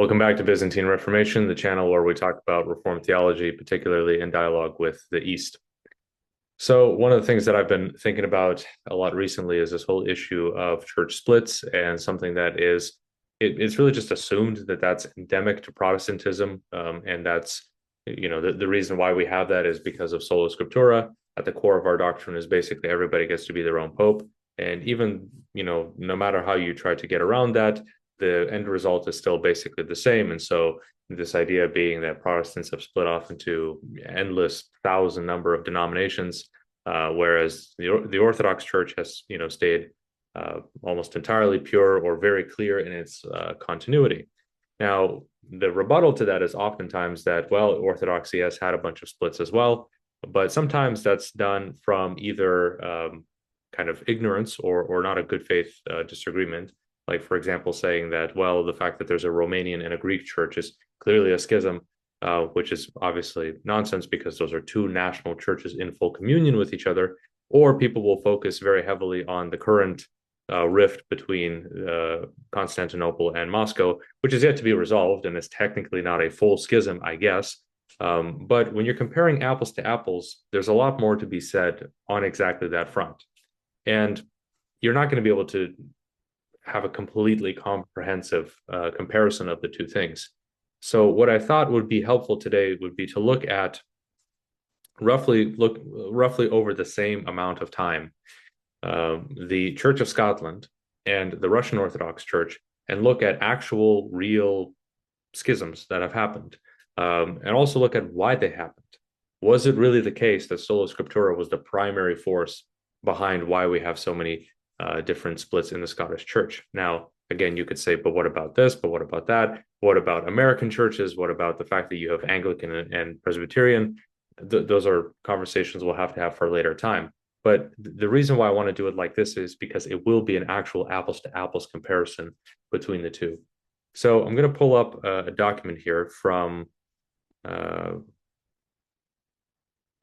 Welcome back to Byzantine Reformation, the channel where we talk about Reformed theology, particularly in dialogue with the East. So one of the things that I've been thinking about a lot recently is this whole issue of church splits, and something that it's really just assumed that that's endemic to Protestantism, and that's the reason why we have that is because of sola scriptura. At the core of our doctrine is basically everybody gets to be their own pope, and even no matter how you try to get around that, the end result is still basically the same. And so this idea being that Protestants have split off into endless thousand number of denominations, whereas the Orthodox Church has stayed almost entirely pure or very clear in its continuity. Now, the rebuttal to that is oftentimes that, well, Orthodoxy has had a bunch of splits as well, but sometimes that's done from either kind of ignorance or not a good faith disagreement. Like, for example, saying that, well, the fact that there's a Romanian and a Greek church is clearly a schism, which is obviously nonsense because those are two national churches in full communion with each other. Or people will focus very heavily on the current rift between Constantinople and Moscow, which is yet to be resolved and is technically not a full schism, I guess. But when you're comparing apples to apples, there's a lot more to be said on exactly that front. And you're not going to be able to have a completely comprehensive comparison of the two things. So what I thought would be helpful today would be to look roughly over the same amount of time, the Church of Scotland and the Russian Orthodox Church, and look at actual real schisms that have happened, and also look at why they happened. Was it really the case that sola scriptura was the primary force behind why we have so many different splits in the Scottish Church? Now, again, you could say, but what about this? But what about that? What about American churches? What about the fact that you have Anglican and Presbyterian? Those are conversations we'll have to have for a later time. But the reason why I want to do it like this is because it will be an actual apples to apples comparison between the two. So I'm going to pull up a document here from a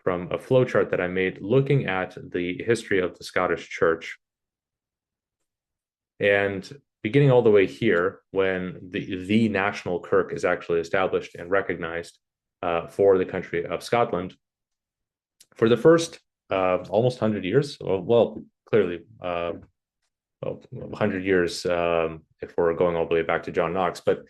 flowchart that I made looking at the history of the Scottish Church. And beginning all the way here, when the national kirk is actually established and recognized for the country of Scotland, for the first almost 100 years, well, clearly 100 years if we're going all the way back to John Knox, but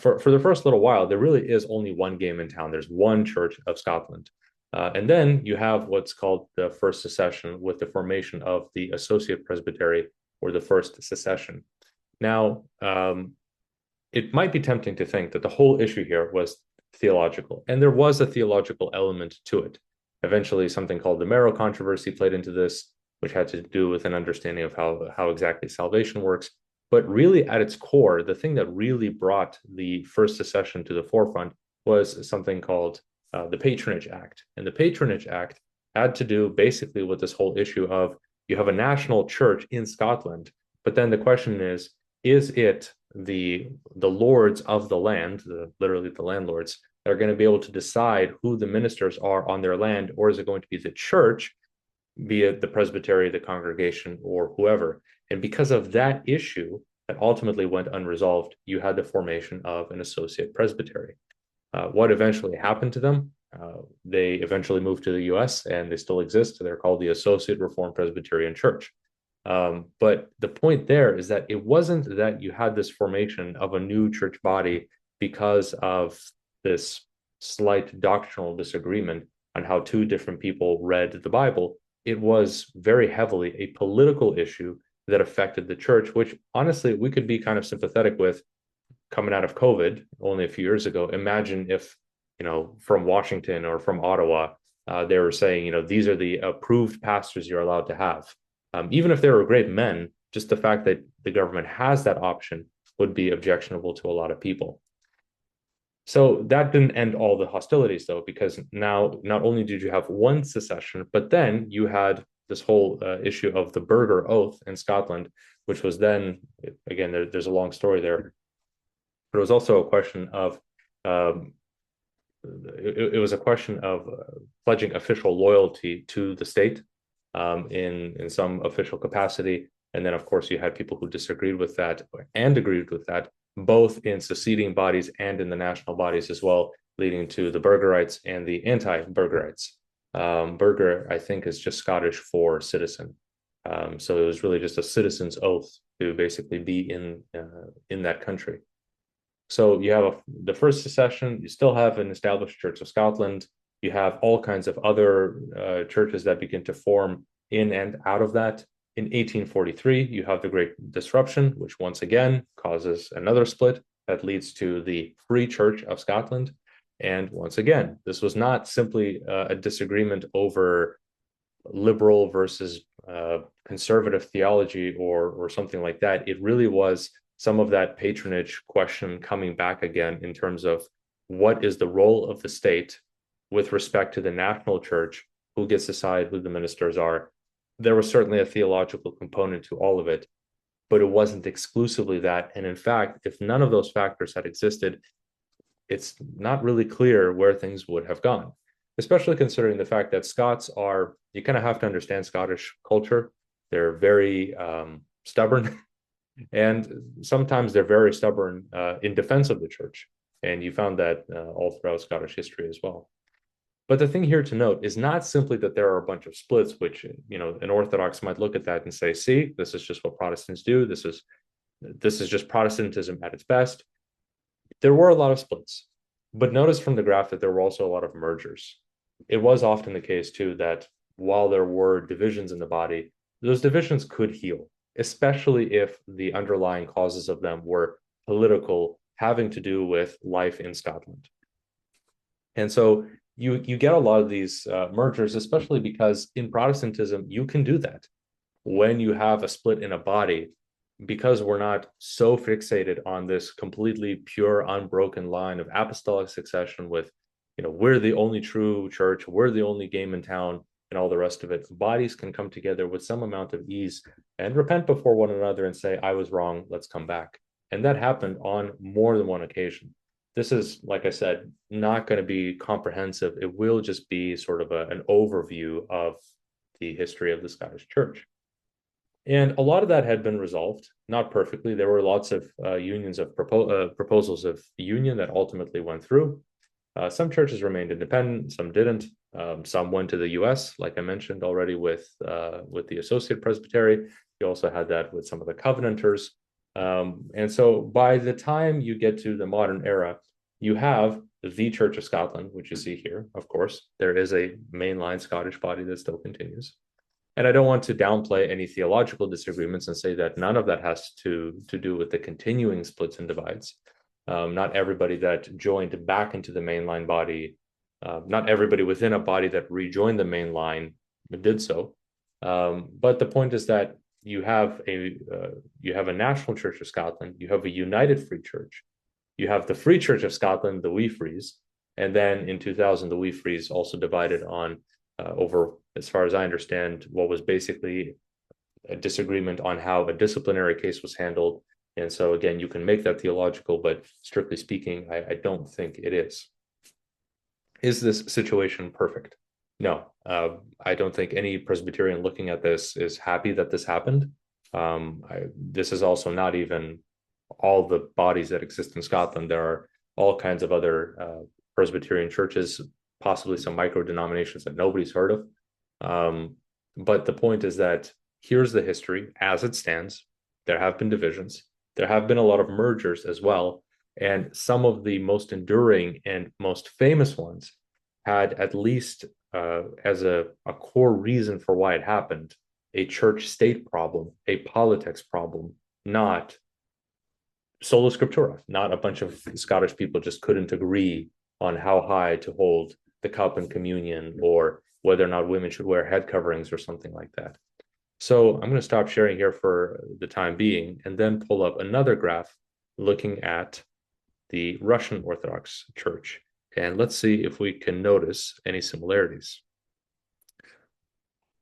for the first little while, there really is only one game in town. There's one Church of Scotland. And then you have what's called the First Secession with the formation of the Associate Presbytery, or the First Secession. Now, it might be tempting to think that the whole issue here was theological, and there was a theological element to it. Eventually, something called the Marrow Controversy played into this, which had to do with an understanding of how exactly salvation works. But really, at its core, the thing that really brought the First Secession to the forefront was something called the Patronage Act. And the Patronage Act had to do basically with this whole issue of you have a national church in Scotland, but then the question is it the lords of the land, literally the landlords, that are going to be able to decide who the ministers are on their land, or is it going to be the church, be it the presbytery, the congregation, or whoever? And because of that issue that ultimately went unresolved, you had the formation of an associate presbytery. What eventually happened to them? They eventually moved to the US and they still exist. They're called the Associate Reformed Presbyterian Church. But the point there is that it wasn't that you had this formation of a new church body because of this slight doctrinal disagreement on how two different people read the Bible. It was very heavily a political issue that affected the church, which honestly we could be kind of sympathetic with coming out of COVID only a few years ago. Imagine if, from Washington or from Ottawa, they were saying, these are the approved pastors you're allowed to have. Even if they were great men, just the fact that the government has that option would be objectionable to a lot of people. So that didn't end all the hostilities, though, because now not only did you have one secession, but then you had this whole issue of the Burgher Oath in Scotland, which was then, again, there's a long story there. But it was also a question of it was a question of pledging official loyalty to the state in some official capacity. And then, of course, you had people who disagreed with that and agreed with that. both in seceding bodies and in the national bodies as well, leading to the Burgerites and the anti-Burgerites. Burger, I think, is just Scottish for citizen. So it was really just a citizen's oath to basically be in that country. So you have the first secession, you still have an established Church of Scotland, you have all kinds of other churches that begin to form in and out of that. In 1843, you have the Great Disruption, which once again causes another split that leads to the Free Church of Scotland. And once again, this was not simply a disagreement over liberal versus conservative theology or something like that. It really was some of that patronage question coming back again in terms of what is the role of the state with respect to the national church, who gets to decide who the ministers are. There was certainly a theological component to all of it, but it wasn't exclusively that. And in fact, if none of those factors had existed, it's not really clear where things would have gone, especially considering the fact that Scots are, you kind of have to understand Scottish culture. They're very stubborn, and sometimes they're very stubborn in defense of the church. And you found that all throughout Scottish history as well. But the thing here to note is not simply that there are a bunch of splits, which, an Orthodox might look at that and say, see, this is just what Protestants do. This is just Protestantism at its best. There were a lot of splits, but notice from the graph that there were also a lot of mergers. It was often the case too that while there were divisions in the body, those divisions could heal, especially if the underlying causes of them were political, having to do with life in Scotland. And so you get a lot of these mergers, especially because in Protestantism, you can do that. When you have a split in a body, because we're not so fixated on this completely pure, unbroken line of apostolic succession with, we're the only true church, we're the only game in town, and all the rest of it, bodies can come together with some amount of ease and repent before one another and say, I was wrong, let's come back. And that happened on more than one occasion. This is, like I said, not going to be comprehensive. It will just be sort of an overview of the history of the Scottish Church. And a lot of that had been resolved, not perfectly. There were lots of unions of proposals of union that ultimately went through. Some churches remained independent, some didn't. Some went to the U.S., like I mentioned already, with the Associate Presbytery. You also had that with some of the Covenanters. And so by the time you get to the modern era, you have the Church of Scotland, which you see here. Of course, there is a mainline Scottish body that still continues. And I don't want to downplay any theological disagreements and say that none of that has to do with the continuing splits and divides. Not everybody that joined back into the mainline body, not everybody within a body that rejoined the mainline did so. But the point is that you have a national Church of Scotland, you have a united Free Church, you have the Free Church of Scotland, the Wee Frees, and then in 2000 the Wee Frees also divided on over, as far as I understand, what was basically a disagreement on how a disciplinary case was handled. And so again, you can make that theological, but strictly speaking, I don't think it is. Is this situation perfect? No, I don't think any Presbyterian looking at this is happy that this happened. This is also not even all the bodies that exist in Scotland. There are all kinds of other Presbyterian churches, possibly some micro denominations that nobody's heard of. But the point is that here's the history as it stands. There have been divisions. There have been a lot of mergers as well. And some of the most enduring and most famous ones had, at least as a core reason for why it happened, a church-state problem, a politics problem, not sola scriptura, not a bunch of Scottish people just couldn't agree on how high to hold the cup and communion, or whether or not women should wear head coverings or something like that. So I'm going to stop sharing here for the time being and then pull up another graph looking at the Russian Orthodox Church. And let's see if we can notice any similarities.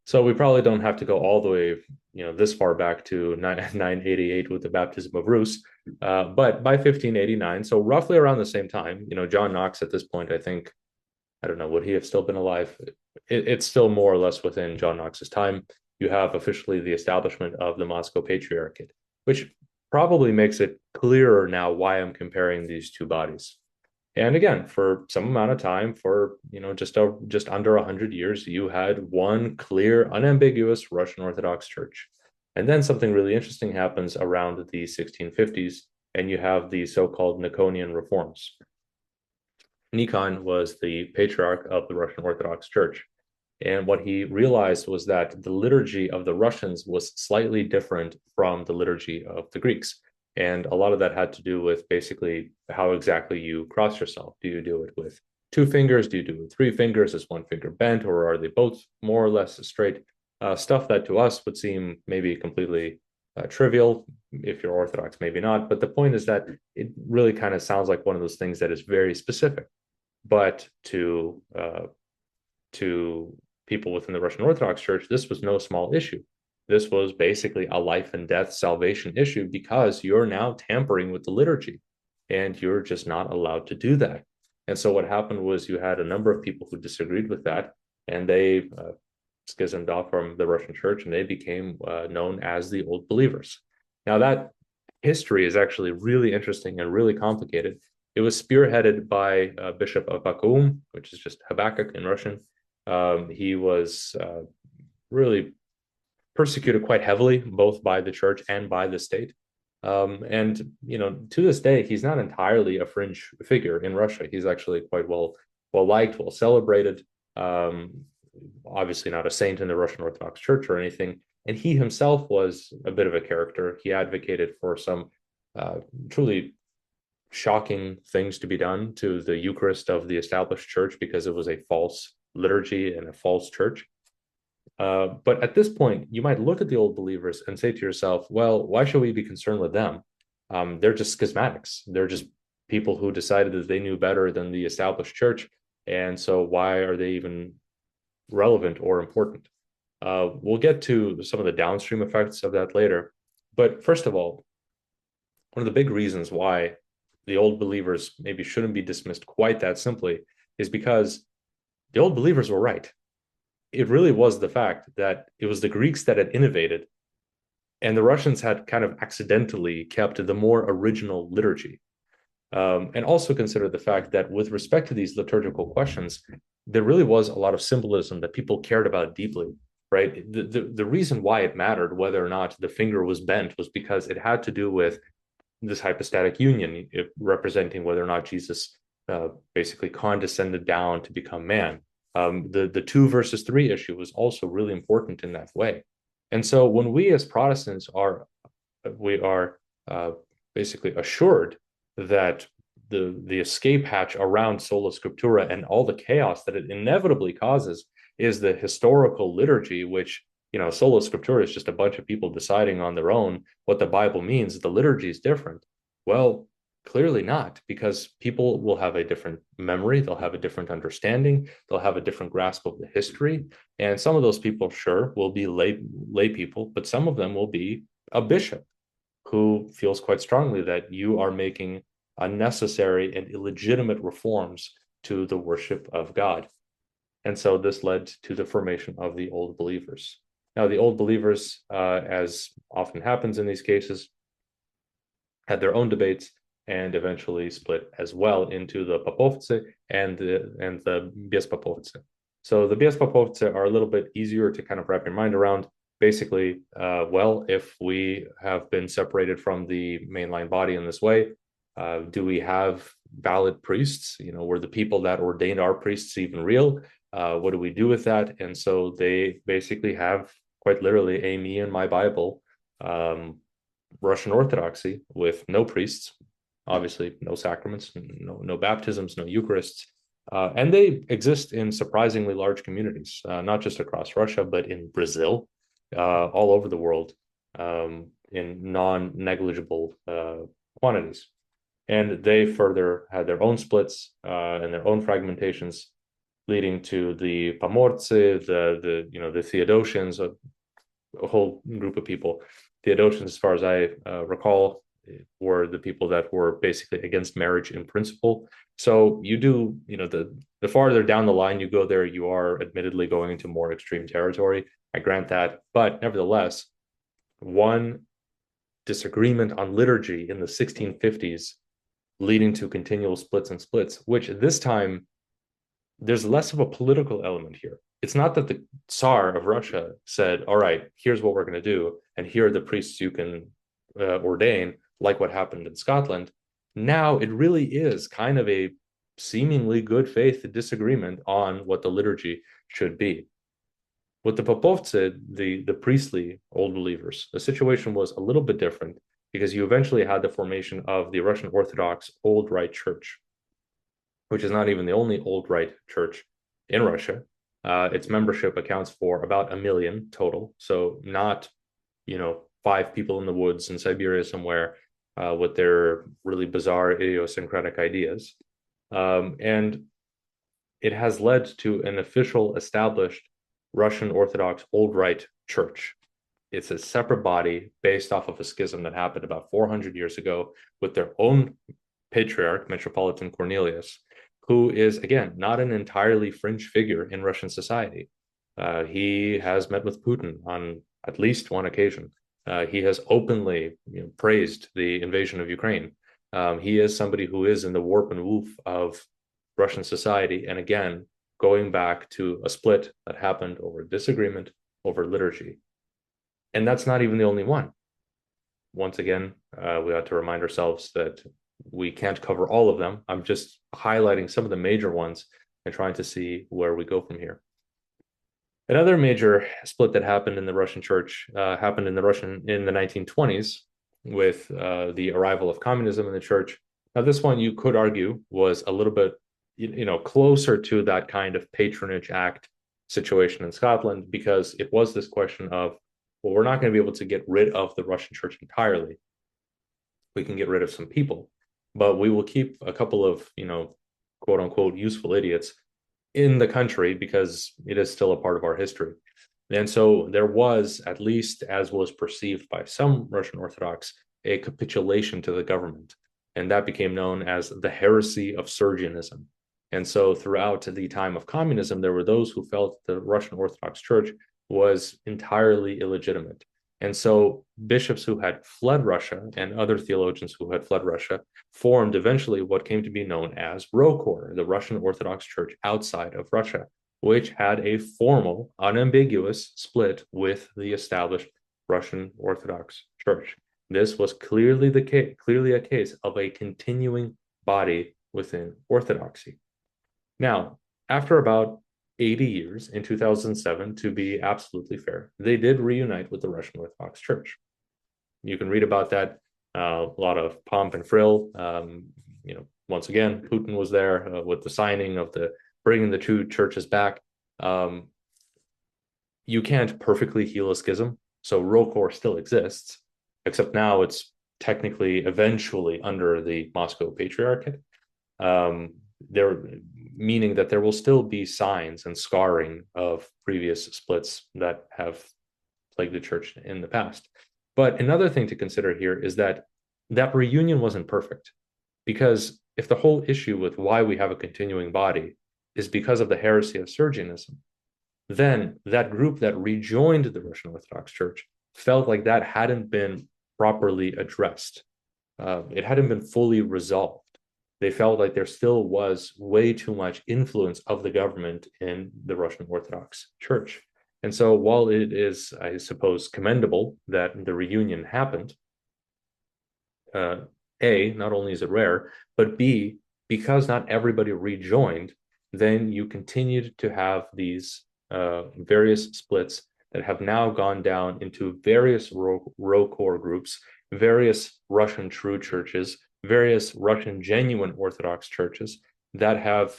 So we probably don't have to go all the way, this far back to 988 with the baptism of Rus, but by 1589, so roughly around the same time, John Knox at this point, I don't know, would he have still been alive? It's still more or less within John Knox's time. You have officially the establishment of the Moscow Patriarchate, which probably makes it clearer now why I'm comparing these two bodies. And again, for some amount of time, for just under 100 years, you had one clear, unambiguous Russian Orthodox Church. And then something really interesting happens around the 1650s, and you have the so-called Nikonian reforms. Nikon was the patriarch of the Russian Orthodox Church. And what he realized was that the liturgy of the Russians was slightly different from the liturgy of the Greeks. And a lot of that had to do with basically how exactly you cross yourself. Do you do it with two fingers? Do you do it with three fingers? Is one finger bent, or are they both more or less straight? Stuff that to us would seem maybe completely trivial. If you're Orthodox, maybe not. But the point is that it really kind of sounds like one of those things that is very specific. But to people within the Russian Orthodox Church, this was no small issue. This was basically a life and death salvation issue because you're now tampering with the liturgy and you're just not allowed to do that. And so what happened was you had a number of people who disagreed with that, and they schismed off from the Russian Church, and they became known as the Old Believers. Now, that history is actually really interesting and really complicated. It was spearheaded by Bishop Avvakum, which is just Habakkuk in Russian. He was really persecuted quite heavily, both by the church and by the state. And to this day, he's not entirely a fringe figure in Russia. He's actually quite well liked, well celebrated. Obviously, not a saint in the Russian Orthodox Church or anything. And he himself was a bit of a character. He advocated for some truly shocking things to be done to the Eucharist of the established church because it was a false liturgy and a false church. But at this point, you might look at the Old Believers and say to yourself, well, why should we be concerned with them? They're just schismatics. They're just people who decided that they knew better than the established church. And so why are they even relevant or important? We'll get to some of the downstream effects of that later. But first of all, one of the big reasons why the Old Believers maybe shouldn't be dismissed quite that simply is because the Old Believers were right. It really was the fact that it was the Greeks that had innovated, and the Russians had kind of accidentally kept the more original liturgy. And also consider the fact that with respect to these liturgical questions, there really was a lot of symbolism that people cared about deeply, right? The reason why it mattered whether or not the finger was bent was because it had to do with this hypostatic union, representing whether or not Jesus basically condescended down to become man. The 2 versus 3 issue was also really important in that way. And so when we as Protestants are basically assured that the escape hatch around sola scriptura and all the chaos that it inevitably causes is the historical liturgy, which sola scriptura is just a bunch of people deciding on their own what the Bible means. The liturgy is different. Well, clearly not, because people will have a different memory, they'll have a different understanding, they'll have a different grasp of the history. And some of those people, sure, will be lay people, but some of them will be a bishop who feels quite strongly that you are making unnecessary and illegitimate reforms to the worship of God. And so this led to the formation of the Old Believers. Now, the Old Believers, as often happens in these cases, had their own debates and eventually split as well into the Popovtsi and the Bespopovtsi. So the Bespopovtsi are a little bit easier to kind of wrap your mind around. Basically, well, if we have been separated from the mainline body in this way, do we have valid priests? Were the people that ordained our priests even real? What do we do with that? And so they basically have quite literally a me and my Bible Russian Orthodoxy with no priests, obviously no sacraments, no baptisms, no Eucharists. And they exist in surprisingly large communities, not just across Russia, but in Brazil, all over the world, in non-negligible quantities. And they further had their own splits and their own fragmentations, leading to the Pomortsi, the Theodosians, a whole group of people. Theodosians, as far as I recall, were the people that were basically against marriage in principle. So you do, the farther down the line you go there, you are admittedly going into more extreme territory. I grant that. But nevertheless, one disagreement on liturgy in the 1650s, leading to continual splits, which this time there's less of a political element here. It's not that the Tsar of Russia said, all right, here's what we're going to do, and here are the priests you can ordain, like what happened in Scotland. Now it really is kind of a seemingly good faith disagreement on what the liturgy should be. With the Popovtsi, the priestly old believers, the situation was a little bit different because you eventually had the formation of the Russian Orthodox Old Rite Church, which is not even the only old Rite church in Russia. Its membership accounts for about 1 million total. So not, 5 people in the woods in Siberia somewhere with their really bizarre idiosyncratic ideas. And it has led to an official established Russian Orthodox Old Rite Church. It's a separate body based off of a schism that happened about 400 years ago with their own patriarch, Metropolitan Cornelius, who is, again, not an entirely fringe figure in Russian society. He has met with Putin on at least one occasion. He has openly praised the invasion of Ukraine. He is somebody who is in the warp and woof of Russian society. And again, going back to a split that happened over disagreement over liturgy. And that's not even the only one. Once again, we ought to remind ourselves that we can't cover all of them. I'm just highlighting some of the major ones and trying to see where we go from here. Another major split that happened in the Russian church happened in the 1920s with the arrival of communism in the church. Now, this one you could argue was a little bit, closer to that kind of patronage act situation in Scotland, because it was this question of, well, we're not going to be able to get rid of the Russian church entirely. We can get rid of some people, but we will keep a couple of, quote unquote, useful idiots in the country because it is still a part of our history. And so there was, at least as was perceived by some Russian Orthodox, a capitulation to the government. And that became known as the heresy of Sergianism. And so throughout the time of communism, there were those who felt the Russian Orthodox Church was entirely illegitimate. And so bishops who had fled Russia and other theologians who had fled Russia formed eventually what came to be known as ROKOR, the Russian Orthodox Church outside of Russia, which had a formal, unambiguous split with the established Russian Orthodox Church. This was clearly a case of a continuing body within Orthodoxy. Now, after about 80 years, in 2007, to be absolutely fair, they did reunite with the Russian Orthodox Church. You can read about that, a lot of pomp and frill. Once again, Putin was there with the signing of bringing the two churches back. You can't perfectly heal a schism, so ROKOR still exists, except now it's technically eventually under the Moscow Patriarchate. Meaning that there will still be signs and scarring of previous splits that have plagued the church in the past. But another thing to consider here is that reunion wasn't perfect, because if the whole issue with why we have a continuing body is because of the heresy of Sergianism, then that group that rejoined the Russian Orthodox Church felt like that hadn't been properly addressed. It hadn't been fully resolved. They felt like there still was way too much influence of the government in the Russian Orthodox Church. And so while it is, I suppose, commendable that the reunion happened, A, not only is it rare, but B, because not everybody rejoined, then you continued to have these various splits that have now gone down into various ROKOR groups, various Russian true churches, various Russian genuine Orthodox churches that have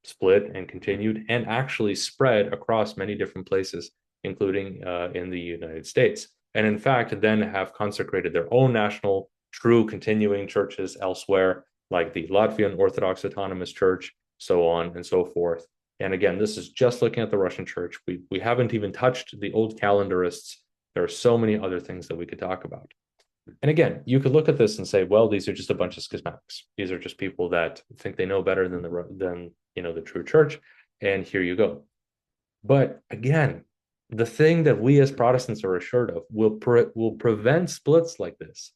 split and continued and actually spread across many different places, including in the United States. And in fact, then have consecrated their own national, true continuing churches elsewhere, like the Latvian Orthodox Autonomous Church, so on and so forth. And again, this is just looking at the Russian church. We haven't even touched the old calendarists. There are so many other things that we could talk about. And again, you could look at this and say, well, these are just a bunch of schismatics. These are just people that think they know better than the true church. And here you go. But again, the thing that we as Protestants are assured of will prevent splits like this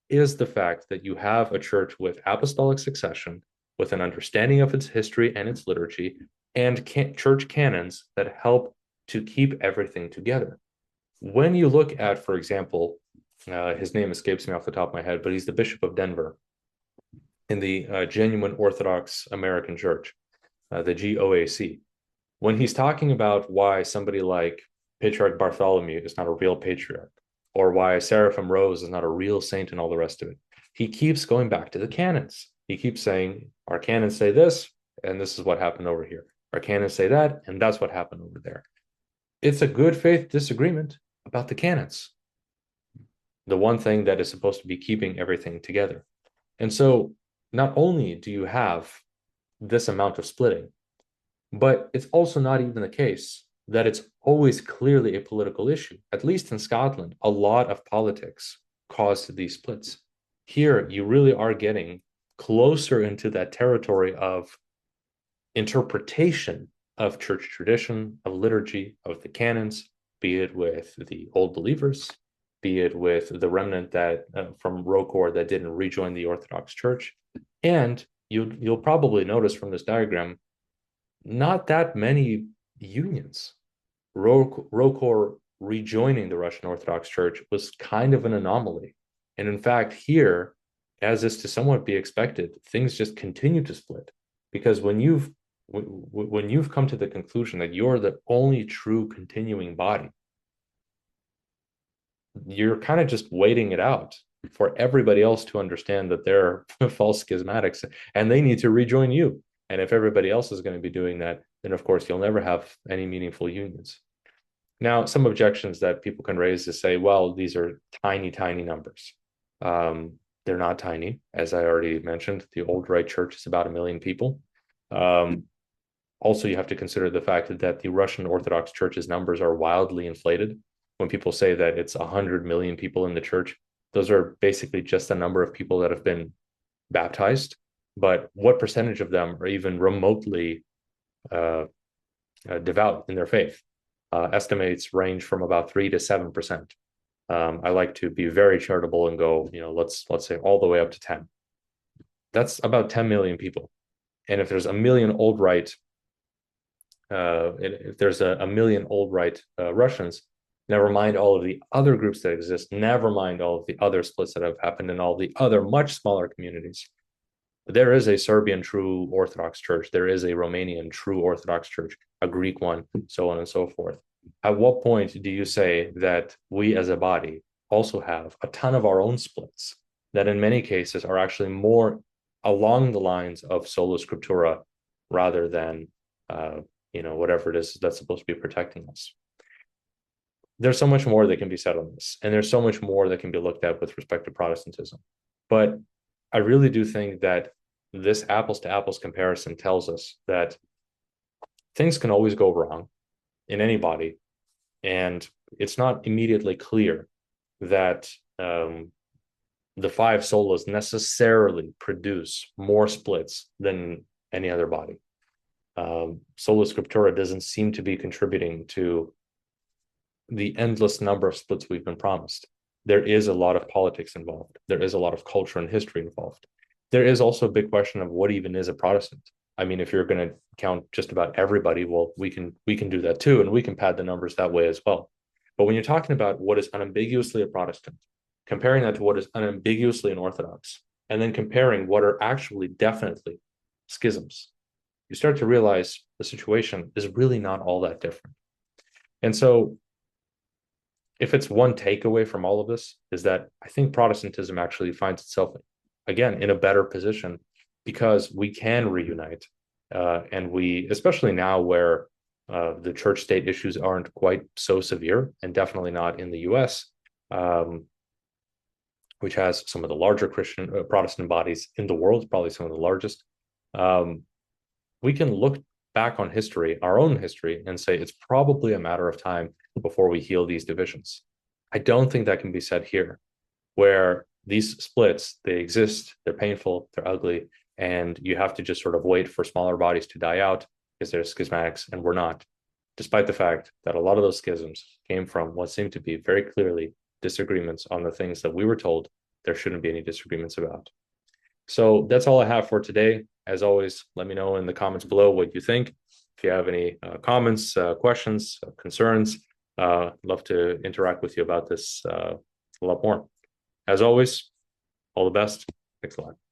is the fact that you have a church with apostolic succession, with an understanding of its history and its liturgy, and church canons that help to keep everything together. When you look at, for example, his name escapes me off the top of my head, but he's the Bishop of Denver in the Genuine Orthodox American Church, the GOAC. When he's talking about why somebody like Patriarch Bartholomew is not a real patriarch, or why Seraphim Rose is not a real saint and all the rest of it, he keeps going back to the canons. He keeps saying, our canons say this, and this is what happened over here. Our canons say that, and that's what happened over there. It's a good faith disagreement about the canons, the one thing that is supposed to be keeping everything together. And so not only do you have this amount of splitting, but it's also not even the case that it's always clearly a political issue. At least in Scotland, a lot of politics caused these splits. Here, you really are getting closer into that territory of interpretation of church tradition, of liturgy, of the canons, be it with the old believers, be it with the remnant that from ROCOR that didn't rejoin the Orthodox Church. And you'll probably notice from this diagram, not that many unions. ROCOR rejoining the Russian Orthodox Church was kind of an anomaly. And in fact, here, as is to somewhat be expected, things just continue to split. Because when you've come to the conclusion that you're the only true continuing body, you're kind of just waiting it out for everybody else to understand that they're false schismatics and they need to rejoin you. And if everybody else is going to be doing that, then of course you'll never have any meaningful unions. Now, some objections that people can raise is say, well, these are tiny, tiny numbers. They're not tiny. As I already mentioned, the Old Rite Church is about 1 million people. Also, you have to consider the fact that the Russian Orthodox Church's numbers are wildly inflated. When people say that it's 100 million people in the church, those are basically just the number of people that have been baptized. But what percentage of them are even remotely devout in their faith? Estimates range from about 3 to 7%. I like to be very charitable and go, let's say all the way up to 10. That's about 10 million people. And if there's 1 million old rite, if there's a million old rite Russians, never mind all of the other groups that exist, never mind all of the other splits that have happened in all the other much smaller communities. There is a Serbian true Orthodox Church. There is a Romanian true Orthodox Church, a Greek one, so on and so forth. At what point do you say that we as a body also have a ton of our own splits that in many cases are actually more along the lines of sola scriptura rather than, whatever it is that's supposed to be protecting us? There's so much more that can be said on this, and there's so much more that can be looked at with respect to Protestantism. But I really do think that this apples to apples comparison tells us that things can always go wrong in any body, and it's not immediately clear that the 5 solas necessarily produce more splits than any other body. Sola Scriptura doesn't seem to be contributing to the endless number of splits we've been promised. There is a lot of politics involved. There is a lot of culture and history involved. There is also a big question of what even is a Protestant. I mean, if you're going to count just about everybody, well, we can do that too, and we can pad the numbers that way as well. But when you're talking about what is unambiguously a Protestant, comparing that to what is unambiguously an Orthodox, and then comparing what are actually definitely schisms, you start to realize the situation is really not all that different. And so if it's one takeaway from all of this, is that I think Protestantism actually finds itself, again, in a better position because we can reunite. And we, especially now where the church state issues aren't quite so severe, and definitely not in the US, which has some of the larger Christian Protestant bodies in the world, probably some of the largest. We can look back on history, our own history, and say it's probably a matter of time before we heal these divisions. I don't think that can be said here, where these splits, they exist, they're painful, they're ugly, and you have to just sort of wait for smaller bodies to die out because they're schismatics and we're not. despite the fact that a lot of those schisms came from what seemed to be very clearly disagreements on the things that we were told there shouldn't be any disagreements about. So that's all I have for today. As always, let me know in the comments below what you think. If you have any comments, questions, concerns, love to interact with you about this a lot more. As always, all the best. Thanks a lot.